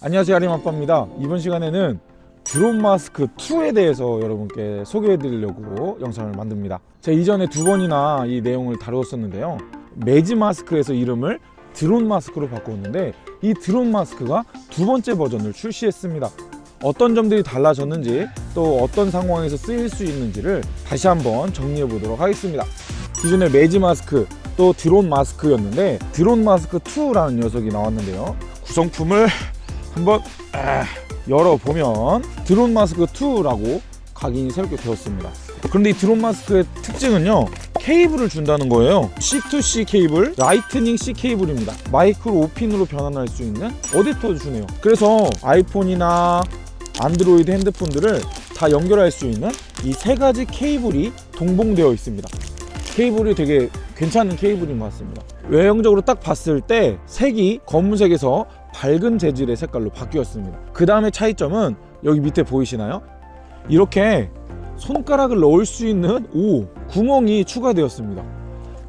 안녕하세요, 아림아빠입니다. 이번 시간에는 드론 마스크 2에 대해서 여러분께 소개해 드리려고 영상을 만듭니다. 제가 이전에 2번이나 이 내용을 다루었었는데요, 매지 마스크에서 이름을 드론 마스크로 바꾸었는데 이 드론 마스크가 2번째 버전을 출시했습니다. 어떤 점들이 달라졌는지, 또 어떤 상황에서 쓰일 수 있는지를 다시 한번 정리해 보도록 하겠습니다. 기존의 매지 마스크, 또 드론 마스크였는데 드론 마스크 2라는 녀석이 나왔는데요, 구성품을 한번 열어보면 드론 마스크 2라고 각인이 새롭게 되었습니다. 그런데 이 드론 마스크의 특징은요, 케이블을 준다는 거예요. C2C 케이블, 라이트닝 C 케이블입니다. 마이크로 5핀으로 변환할 수 있는 어댑터를 주네요. 그래서 아이폰이나 안드로이드 핸드폰들을 다 연결할 수 있는 이 세 가지 케이블이 동봉되어 있습니다. 케이블이 되게 괜찮은 케이블인 것 같습니다. 외형적으로 딱 봤을 때 색이 검은색에서 밝은 재질의 색깔로 바뀌었습니다. 그 다음에 차이점은 여기 밑에 보이시나요? 이렇게 손가락을 넣을 수 있는 구멍이 추가되었습니다.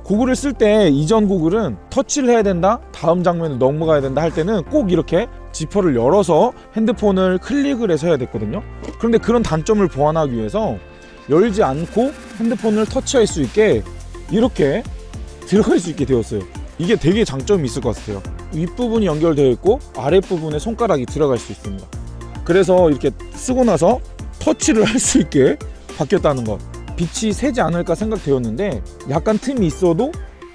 고글을 쓸 때 이전 고글은 터치를 해야 된다, 다음 장면을 넘어가야 된다 할 때는 꼭 이렇게 지퍼를 열어서 핸드폰을 클릭을 해서 해야 됐거든요. 그런데 그런 단점을 보완하기 위해서 열지 않고 핸드폰을 터치할 수 있게 이렇게 들어갈 수 있게 되었어요. 이게 되게 장점이 있을 것 같아요. 윗부분이 연결되어 있고 아랫부분에 손가락이 들어갈 수 있습니다. 그래서 이렇게 쓰고 나서 터치를 할 수 있게 바뀌었다는 것. 빛이 새지 않을까 생각되었는데 약간 틈이 있어도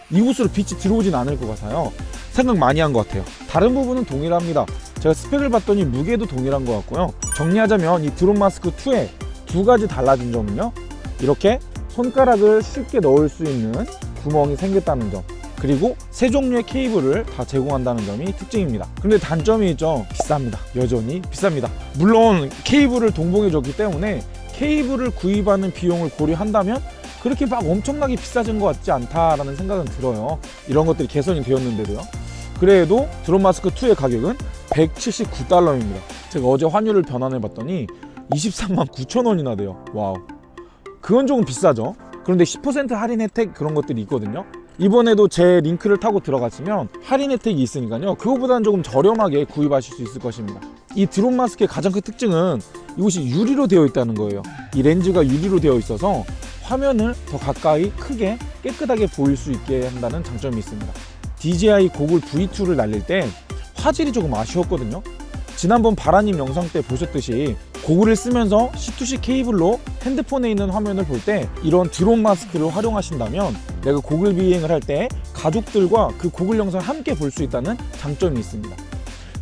이곳으로 빛이 들어오진 않을 것 같아요. 생각 많이 한 것 같아요. 다른 부분은 동일합니다. 제가 스펙을 봤더니 무게도 동일한 것 같고요. 정리하자면 이 드론 마스크 2의 두 가지 달라진 점은요, 이렇게 손가락을 쉽게 넣을 수 있는 구멍이 생겼다는 점, 그리고 세 종류의 케이블을 다 제공한다는 점이 특징입니다. 근데 단점이 있죠. 비쌉니다. 여전히 비쌉니다. 물론 케이블을 동봉해 줬기 때문에 케이블을 구입하는 비용을 고려한다면 그렇게 막 엄청나게 비싸진 것 같지 않다라는 생각은 들어요. 이런 것들이 개선이 되었는데도요. 그래도 드론 마스크 2의 가격은 179달러입니다. 제가 어제 환율을 변환해 봤더니 23만 9천 원이나 돼요. 와우, 그건 조금 비싸죠. 그런데 10% 할인 혜택 그런 것들이 있거든요. 이번에도 제 링크를 타고 들어가시면 할인 혜택이 있으니까요, 그거보다는 조금 저렴하게 구입하실 수 있을 것입니다. 이 드론 마스크의 가장 큰 특징은 이곳이 유리로 되어 있다는 거예요. 이 렌즈가 유리로 되어 있어서 화면을 더 가까이 크게 깨끗하게 보일 수 있게 한다는 장점이 있습니다. DJI 고글 V2를 날릴 때 화질이 조금 아쉬웠거든요. 지난번 바라님 영상 때 보셨듯이 고글을 쓰면서 C2C 케이블로 핸드폰에 있는 화면을 볼 때 이런 드론 마스크를 활용하신다면 내가 고글 비행을 할 때 가족들과 그 고글 영상을 함께 볼 수 있다는 장점이 있습니다.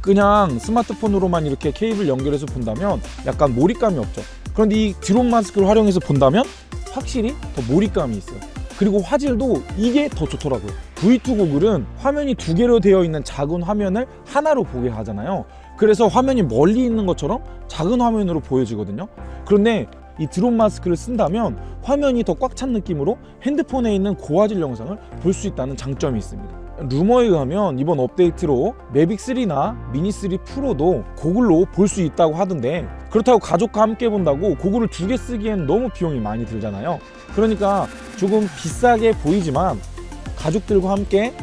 그냥 스마트폰으로만 이렇게 케이블 연결해서 본다면 약간 몰입감이 없죠. 그런데 이 드론 마스크를 활용해서 본다면 확실히 더 몰입감이 있어요. 그리고 화질도 이게 더 좋더라고요. V2 고글은 화면이 두 개로 되어 있는 작은 화면을 하나로 보게 하잖아요. 그래서 화면이 멀리 있는 것처럼 작은 화면으로 보여지거든요. 그런데 이 드론 마스크를 쓴다면 화면이 더 꽉 찬 느낌으로 핸드폰에 있는 고화질 영상을 볼 수 있다는 장점이 있습니다. 루머에 의하면 이번 업데이트로 매빅 3나 미니 3 프로도 고글로 볼 수 있다고 하던데, 그렇다고 가족과 함께 본다고 고글을 2개 쓰기엔 너무 비용이 많이 들잖아요. 그러니까 조금 비싸게 보이지만 가족들과 함께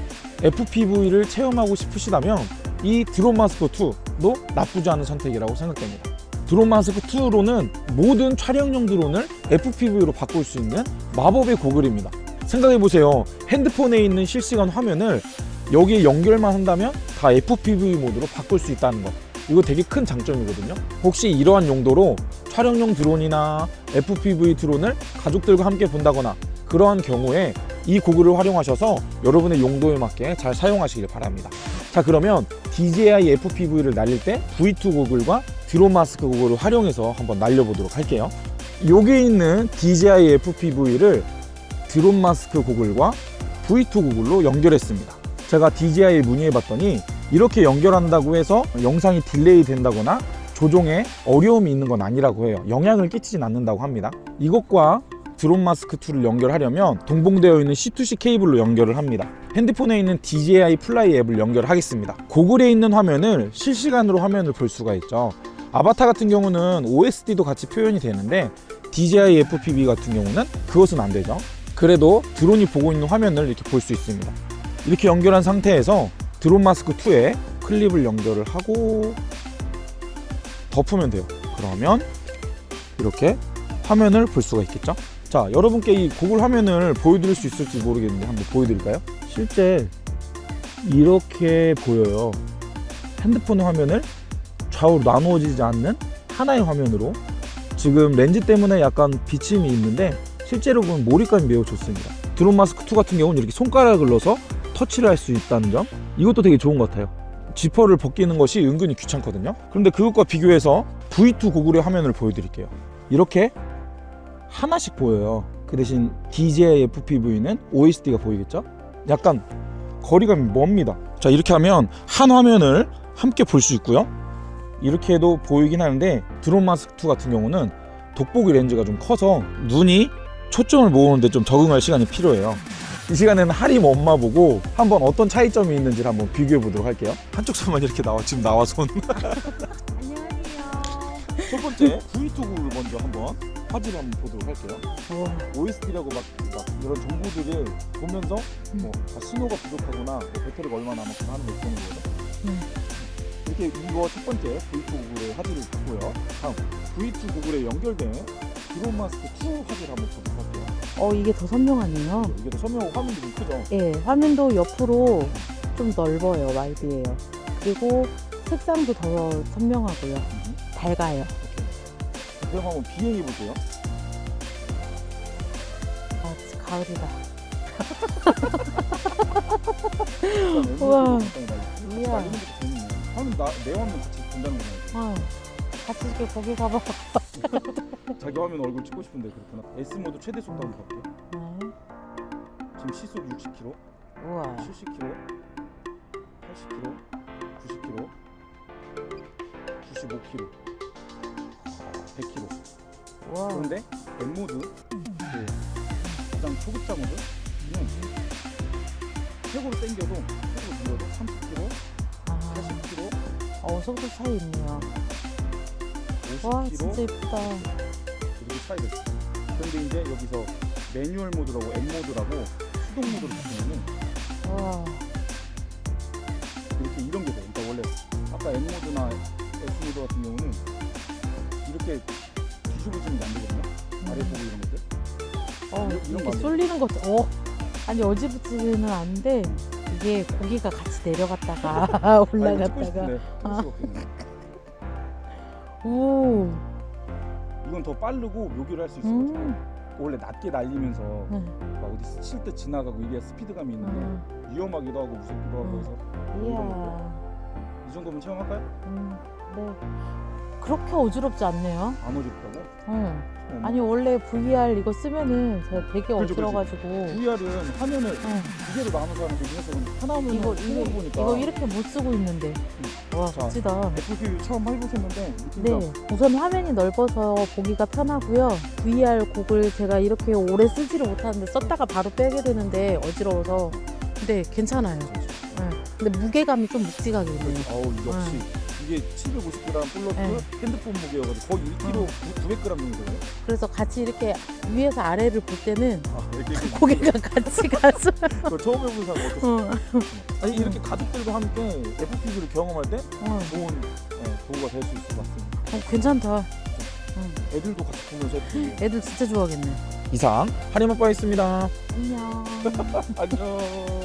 FPV를 체험하고 싶으시다면 이 드론 마스크 2도 나쁘지 않은 선택이라고 생각됩니다. 드론 마스크 2로는 모든 촬영용 드론을 FPV로 바꿀 수 있는 마법의 고글입니다. 생각해보세요. 핸드폰에 있는 실시간 화면을 여기에 연결만 한다면 다 FPV 모드로 바꿀 수 있다는 것, 이거 되게 큰 장점이거든요. 혹시 이러한 용도로 촬영용 드론이나 FPV 드론을 가족들과 함께 본다거나 그러한 경우에 이 고글을 활용하셔서 여러분의 용도에 맞게 잘 사용하시길 바랍니다. 자, 그러면 DJI FPV를 날릴 때 V2 고글과 드론 마스크 고글을 활용해서 한번 날려보도록 할게요. 여기에 있는 DJI FPV를 드론 마스크 고글과 V2 고글로 연결했습니다. 제가 DJI에 문의해봤더니 이렇게 연결한다고 해서 영상이 딜레이 된다거나 조종에 어려움이 있는 건 아니라고 해요. 영향을 끼치진 않는다고 합니다. 이것과 드론 마스크 2를 연결하려면 동봉되어 있는 C2C 케이블로 연결을 합니다. 핸드폰에 있는 DJI 플라이 앱을 연결하겠습니다. 고글에 있는 화면을 실시간으로 화면을 볼 수가 있죠. 아바타 같은 경우는 OSD도 같이 표현이 되는데 DJI FPV 같은 경우는 그것은 안 되죠. 그래도 드론이 보고 있는 화면을 이렇게 볼 수 있습니다. 이렇게 연결한 상태에서 드론 마스크 2에 클립을 연결을 하고 덮으면 돼요. 그러면 이렇게 화면을 볼 수가 있겠죠. 자, 여러분께 이 고글 화면을 보여드릴 수 있을지 모르겠는데 한번 보여드릴까요? 실제 이렇게 보여요. 핸드폰의 화면을 좌우로 나누어지지 않는 하나의 화면으로. 지금 렌즈 때문에 약간 비침이 있는데 실제로 보면 몰입감이 매우 좋습니다. 드론 마스크 2 같은 경우는 이렇게 손가락을 넣어서 터치를 할 수 있다는 점, 이것도 되게 좋은 것 같아요. 지퍼를 벗기는 것이 은근히 귀찮거든요. 그런데 그것과 비교해서 V2 고글의 화면을 보여드릴게요. 이렇게 하나씩 보여요. 그 대신 DJI FPV는 OSD가 보이겠죠? 약간 거리감이 멉니다. 자, 이렇게 하면 한 화면을 함께 볼 수 있고요. 이렇게 해도 보이긴 하는데 드론 마스크 2 같은 경우는 돋보기 렌즈가 좀 커서 눈이 초점을 모으는데 좀 적응할 시간이 필요해요. 이 시간에는 하림 엄마 보고 한번 어떤 차이점이 있는지를 한번 비교해 보도록 할게요. 한쪽 손만 이렇게 나와, 지금 나와 손. 안녕하세요. 첫 번째 V2 고글을 먼저 한번 화질을 한번 보도록 할게요. OSD라고 막 이런 정보들을 보면서 뭐 신호가 부족하거나 뭐 배터리가 얼마 남았거나 하는 걸 보는 거예요. 이렇게 이거 첫 번째 V2 고글의 화질을 봤고요. 다음 V2 고글에 연결된 드론 마스크 2 화질 한번 보도록 할게요. 이게 더 선명하네요. 이게 더 선명하고 화면도 좀 크죠? 예, 화면도 옆으로 좀 넓어요. 와이드예요. 그리고 색상도 더 선명하고요. 밝아요. 그럼 한번 비행해 볼게요. 아, 진짜 가을이다. 우와. 이야. 화면 내 화면 같이 본다는 거잖아요. 같이 이렇게 거기 가봐. 자기 화면 얼굴 찍고 싶은데 그렇구나. S 모드 최대 속도 한번 볼게요. 지금 시속 60km, 우와. 70km, 80km, 90km, 95km, 100km. 우와. 그런데 M 모드, 가장 초급자 모드는 최고로 당겨도 최고로 밀어도 30km, 40km, 속도 차이 있네요. 50km. 와, 진짜 예쁘다. 이렇게 차이가 있어요. 그런데 이제 여기서 매뉴얼 모드라고 M 모드라고 수동 모드로 바꾸면은 와. 이렇게 이런 게 돼요. 그러니까 원래 아까 M 모드나 S 모드 같은 경우는 이렇게 뒤집어지는 게 안 되거든요. 아래 보고 이런 것들. 이런 이렇게 거 쏠리는 것도. 아니 어지부지는 않은데 이게 고기가 같이 내려갔다가 올라갔다가. 오. 이건 더 빠르고 묘기를 할 수 있어가지고 원래 낮게 날리면서 막 어디 스칠 때 지나가고 이게 스피드감이 있는데 위험하기도 하고 무섭기도 하고 해서 이야. 이 정도면 체험할까요? 네. 그렇게 어지럽지 않네요. 안 어지럽다고? 아니 원래 VR 이거 쓰면은 제가 되게 그렇죠, 어지러가지고. VR은 화면을 두 개로 나눠서 하는 게 중요해서 하나 화면을 이거 보니까 이거 이렇게 못 쓰고 있는데. 와, 자, 멋지다. FPV 처음 해보셨는데 네, 우선 화면이 넓어서 보기가 편하고요. VR 고글 제가 이렇게 오래 쓰지를 못하는데 썼다가 바로 빼게 되는데 어지러워서. 근데 괜찮아요. 네. 근데 무게감이 좀 묵직하게 있네요. 역시 이게 750g 플러스 핸드폰 무게여가지고 거의 1kg 900g 정도 돼요. 그래서 같이 이렇게 위에서 아래를 볼 때는 이렇게 고개가 같이 가서. 그거 처음 해보는 사람 어땠어요? 아니 이렇게 가족들과 함께 FPV를 경험할 때 좋은 도구가 될 수 있을 것 같습니다. 괜찮다. 애들도 같이 보면서 애들 진짜 좋아하겠네. 이상 하림아빠였습니다. 안녕. 안녕.